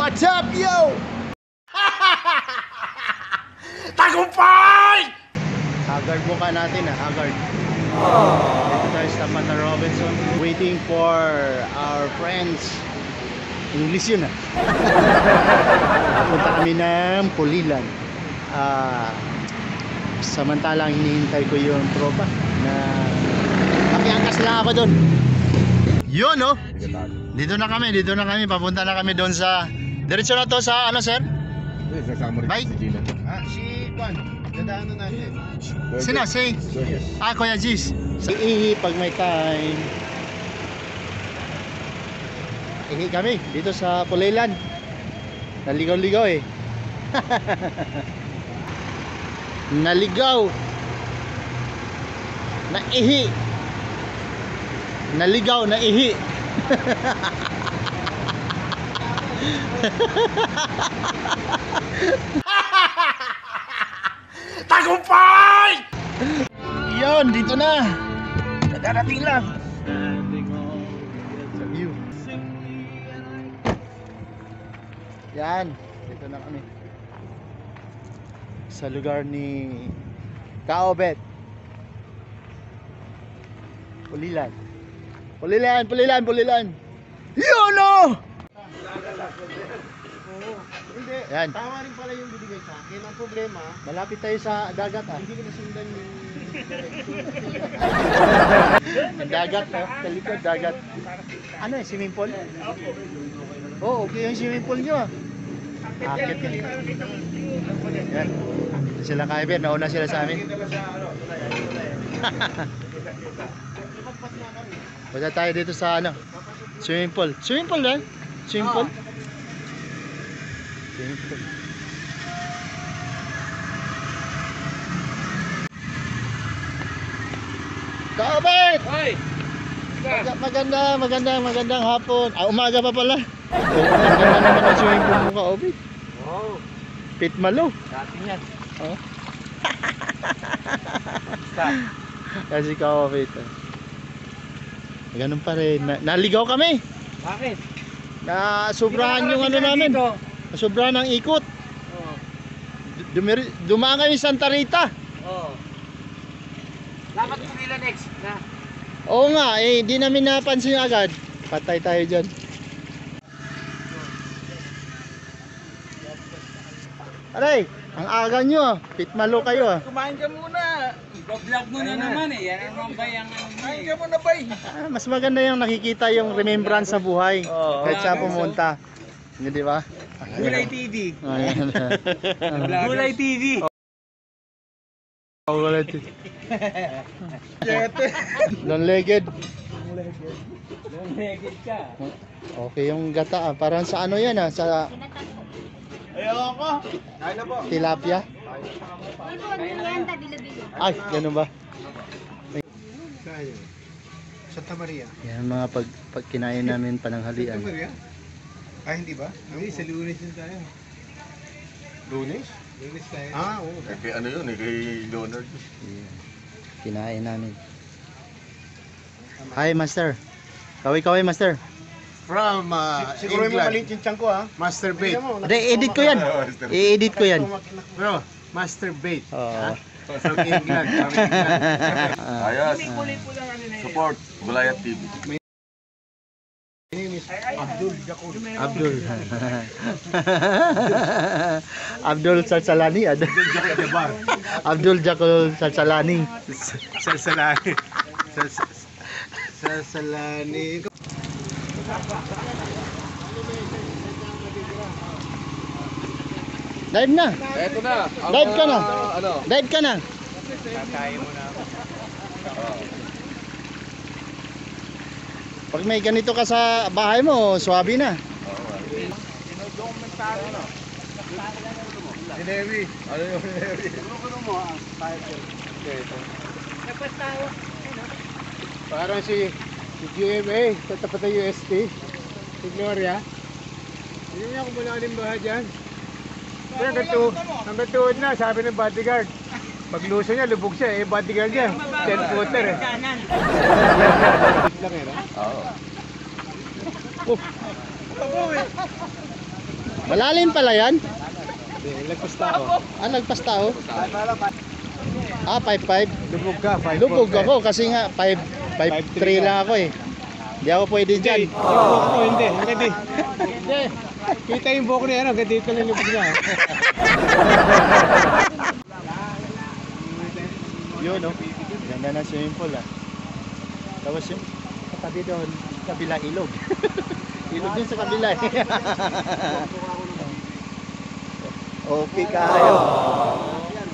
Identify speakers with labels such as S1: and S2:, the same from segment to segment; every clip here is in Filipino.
S1: What's up, yo?
S2: Tagumpay!
S1: Haggard mukha natin Haggard. Dito tayo sa Mata Robinson. Waiting for our friends. English yun Papunta kami ng Pulilan. Samantalang hinihintay ko yung tropa na makiangkas lang ako doon. Yun Dito na kami, papunta na kami doon sa diretso na to sa ano sir? Bye. Si Juan, dadaanan natin. Sino? Si? Kuya Gis. Ihi pag may time. Ihi kami dito sa Pulilan. Naligaw-ligaw Naligaw. Naihi. Naligaw, naihi.
S2: Tagumpay!
S1: Yon, dito na. Darating lang. Yan, dito na kami. Sa lugar ni Kaobet. Pulilan. Yun Hindi, yan.
S3: Tama rin pala yung binigay sa akin. Ang problema,
S1: Malapit tayo sa dagat
S3: hindi ko nasundan yung
S1: Ang dagat sa likod, dagat. Ano swimming pool? Okay yung swimming pool nyo Akit yan. Yan. Sila Kaiber, nauna sila sa amin. Punta tayo dito sa swimming pool. Swimming pool yan? Swimming pool? Swimming pool. Kaobet!
S2: Hoy!
S1: Magandang hapon. Umaga pa pala. Ang ganda naman ang swimming pool mo, Kaobet.
S2: Oh,
S1: Pit Malo.
S2: dati yan.
S1: Kasi Kaobet. Ganun pa rin. Naligaw kami.
S2: Bakit?
S1: Sobrahan yung namin. Sobrahan ang ikot.
S2: Oo.
S1: Dumaan kami Santa Rita.
S2: Oo. Dapat mo nila next na.
S1: Oo nga, hindi namin napansin agad. Patay tayo dyan. Aray, ang aga nyo Pitmalo kayo
S2: Kumain ka muna. Vlog mo na naman Yan ang bay ang kumain ka muna bay.
S1: Mas maganda yung nakikita yung remembrance sa buhay. Kahit siya pumunta. Hindi ba?
S2: Gulay TV.
S1: Ayan.
S2: Gulay TV.
S1: Gulay TV. Long-legged.
S2: Long-legged ka.
S1: Okay yung gata Parang sa yan sa
S3: ayoko. Kaya na po.
S1: tilapia. Ay, ganun ba?
S3: Santa Maria.
S1: Yan mga pag kinain namin pananghalian.
S3: Maria? Hindi ba? Hindi, sa Lunes yun tayo. Lunes? Lunes tayo. Oo.
S4: Kay ano yun kay Leonard.
S1: Yan. Kinain namin. Hi, Master. Kaway, Master.
S3: From siguro yung maliit yung tiyan ko Master Bait.
S1: Edit ko yan. I-edit ko yan.
S3: Bro, Master Bait.
S1: Oo.
S3: From England. From England.
S4: Ayos. Support Gulayat TV.
S3: My name is Abdul Jacob.
S1: Abdul. Abdul Salsalani. Abdul Jacob Salsalani.
S3: Salsalani. Salsalani.
S1: Dive na.
S4: Eto na.
S1: Dive ka na.
S4: Ano?
S1: Dive ka na.
S3: Tatayo mo na ako.
S1: Pag may ganito ka sa bahay mo, swabe na.
S3: Dinodokumentary na. Dinewi.
S4: Ano yung
S3: Ano mo Parang si GMA sa tapat ng UST. Si Gloria. Hindi niya kung mula ng baha dyan. Hanggang tuhod na, sabi ng bodyguard. Pagluso niya, lubog siya. Bodyguard niya, 10-footer lang
S4: Oo.
S1: Malalim pala yan?
S3: Lagpas tao.
S1: Lagpas tao? 5'5".
S3: Lubog ka, 5'4".
S1: Lubog ako kasi nga 5'3" lang ako eh. Hindi ako pwede dyan.
S3: Yung buhok ko, hindi. Hindi. Kita yung buhok niya, hanggang dito lang lubog niya.
S1: Yun, no? Ganda ng swimming pool, ah. Tapos yung katabi doon, kabila ilog. Ilog din sa kabila, eh. Okay kayo. Yan.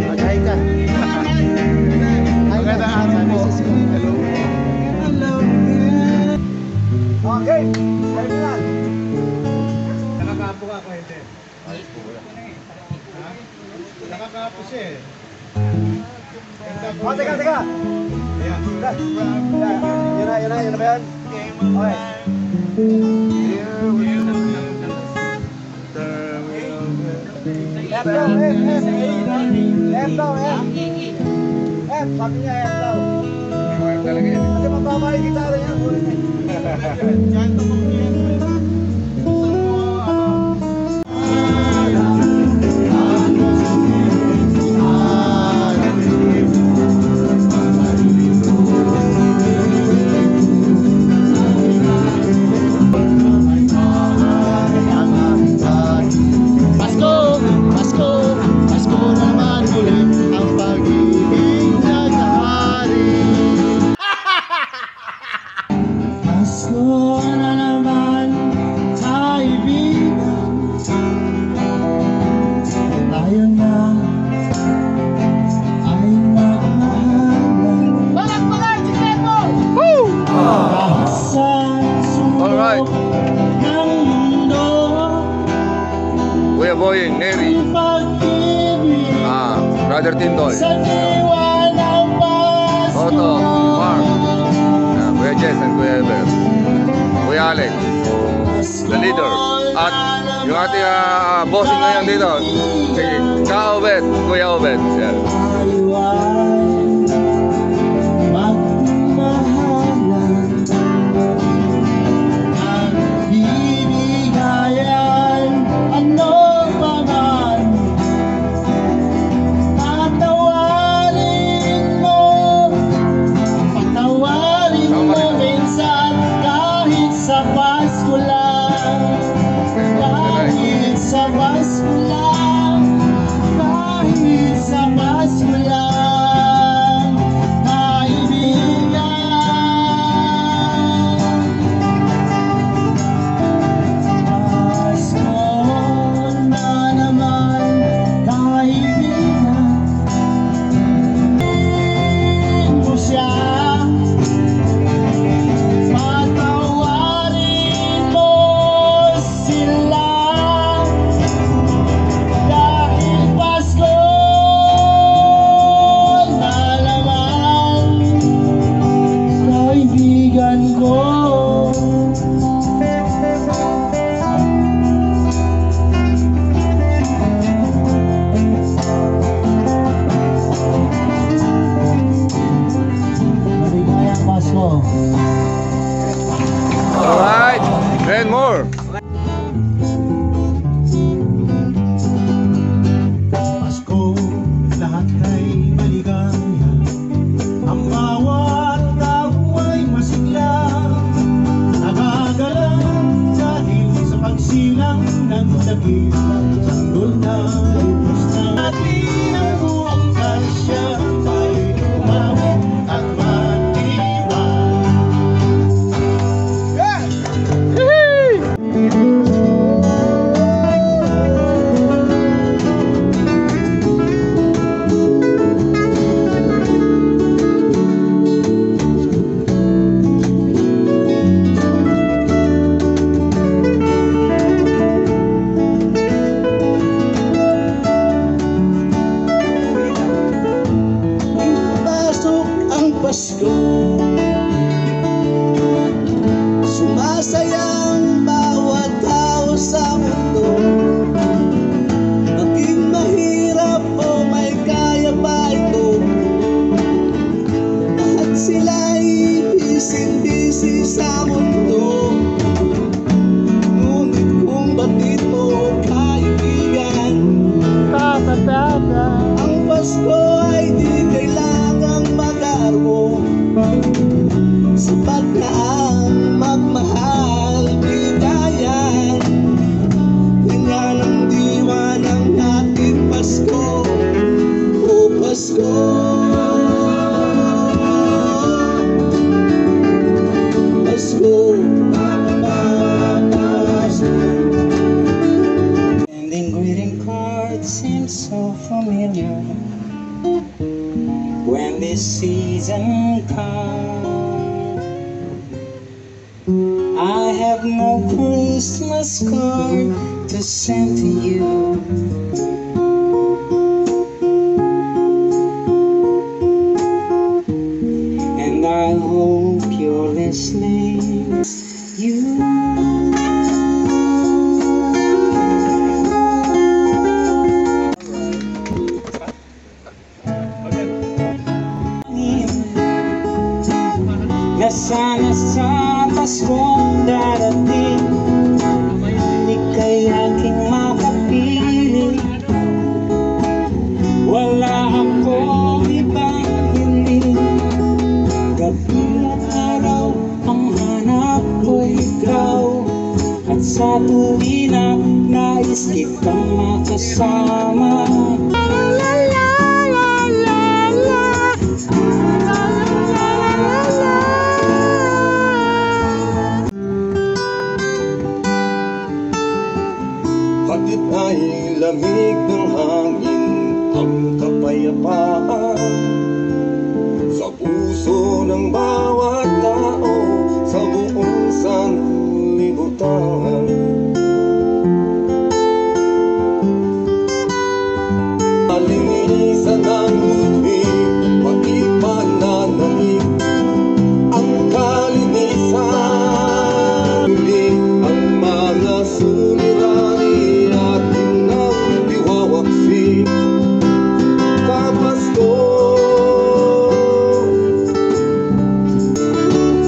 S1: Mag-hi ka. Hi ka sa misis ko. Okay, start na.
S3: Nakakapo ka ako, hindi. Nakakapo siya eh.
S1: Teka.
S3: Ayan.
S1: Yan na ba yan? Okay. Left daw, Left daw, sabi niya left daw. Kasi mababa yung gitara niya. Pasko naman ulit ang pag-ibig naghahari. Pasko na naman, kaibigan. Tayo na ay magmahalan. Balak, si Tepo! Kahit sa sulok ng mundo,
S4: Kuya Boying, Neri. Brother Tindoy.
S1: sa diwa ng Pasko.
S4: Toto, Mark. Kuya Jess and Kuya Ever. Kuya Alex. The leader. At yung ating bossing ngayon dito. Si Ka Obed. Kuya Obed. Yan.
S1: Tayo ay magmahalan. Ang bibigayan, ano ba man, patawarin mo minsan, kahit sa Pasko lang. Kahit sa Pasko lang. Kahit sa Pasko lang, kaibigan. Pasko na naman, kaibigan. Mo siya, patawarin mo sila. Dahil Pasko na naman, kaibigan ko. Maligayang Pasko.
S4: Alright. And more.
S1: Pasko, lahat ay maligaya. Ang bawat tao ay masigla. Nagagalang dahil sa pagsilang ng dagit. Sanggol na lubos na natin ang buong kasya. Tayo umawit at matiwan.
S5: cards seem so familiar when this season comes. I have no Christmas card to send to you. And I hope you're listening. You na sana sa Paskong darating, ika'y aking makapili. Wala akong ibang hiling, gabi at araw ang hanap ko ikaw. At sa tuwi na nais kitang makasama.
S6: Hatid ay lamig ng hangin, ang kapayapaan sa puso ng bawat tao sa buong sanlibutan. Alinisan ang lubig, pati pananamig, ang kalinisan. Huli ang mga suliranin atin ang diwawaksi. Kapasko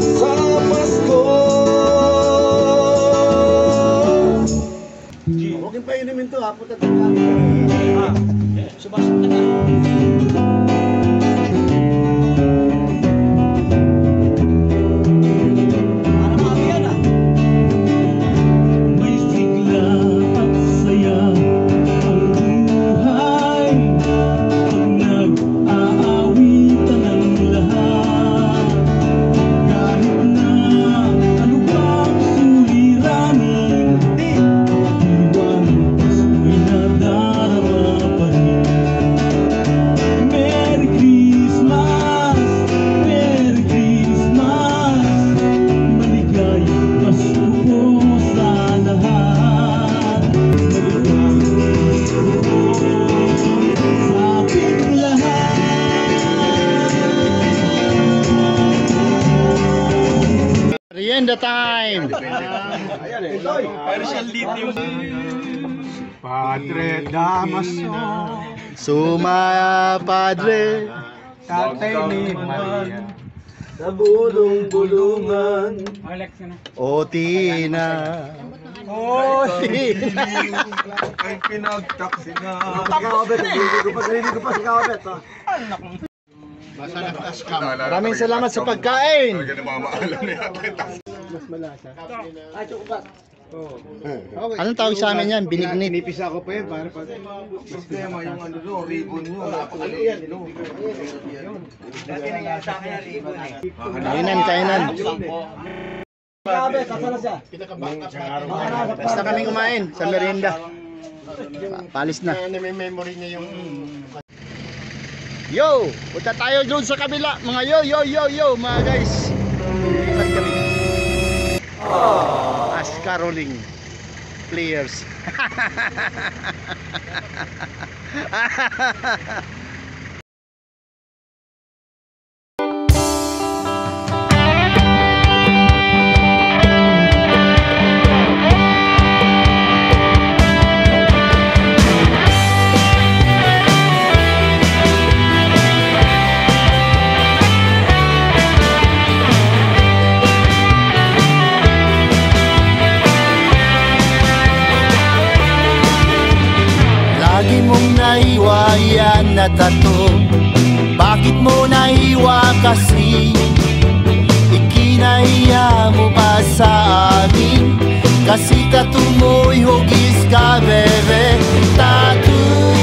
S6: sa Pasko. Huwag yung painumin to ha, puta tayo.
S5: May sigla at saya ang buhay pag nag-aawitan ang lahat. Kahit na ano pang suliranin, iwan Pasko'y nadarama pa rin. Merry Christmas, Merry Christmas, maligayang Pasko po sa lahat. Maligayang Pasko po sa ating lahat.
S1: Merienda time!
S3: Padre Damaso,
S1: Suma Padre,
S3: Tatay ni Maria.
S6: Sa bulong-bulungan
S2: Alex na.
S1: Otina.
S6: ay pinagtaksi na.
S1: Maraming salamat sa pagkain.
S6: Talaga namamaalam na yata.
S3: Mas malasa.
S1: Anong tawag sa amin yan? Binignit.
S3: Pinipisa ko pa yun para pag...
S6: Problema yung ano doon, ribbon nyo. Nakulit nyo.
S1: Kainan, kainan. Basta kami kumain sa merienda. Palis na.
S3: May memory niya yung...
S1: Yo! Punta tayo doon sa kabila. Mga yo, mga guys. Lipat kami. As caroling players. Lagi mong naiwa yan na tato. Bakit mo naiwa kasi? Ikinahiya mo pa sa amin? Kasi tattoo mo'y hugis ka, bebe. Tattoo,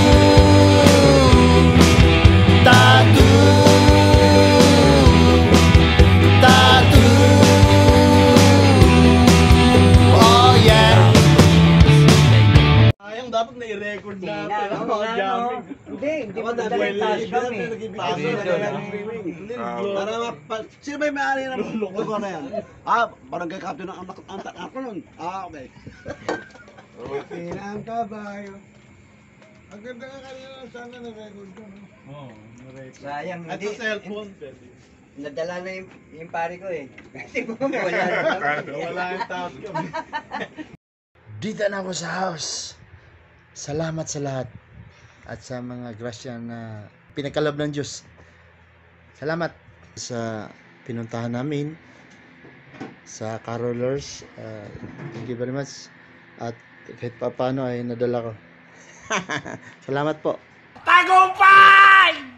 S1: tattoo, tattoo. Oh yeah.
S6: Hindi mo nadala yung kami. Para sino ba yung may-ari ng lugar na yan? Barangay captain ang anak ako nun. Okay.
S3: Ang kabayo. Ang ganda nga kanina sana na-record ko, no?
S7: Sayang,
S1: At
S7: hindi.
S1: sa cellphone.
S7: Nadala na yung pare ko eh. Kasi mo wala na.
S1: Wala yung tao. Dito na ako sa house. Salamat sa lahat. At sa mga grasya na pinagkalab ng Diyos. Salamat sa pinuntahan namin sa Carolers. Thank you very much. At kahit pa paano ay nadala ko. Salamat po.
S2: Tagumpay!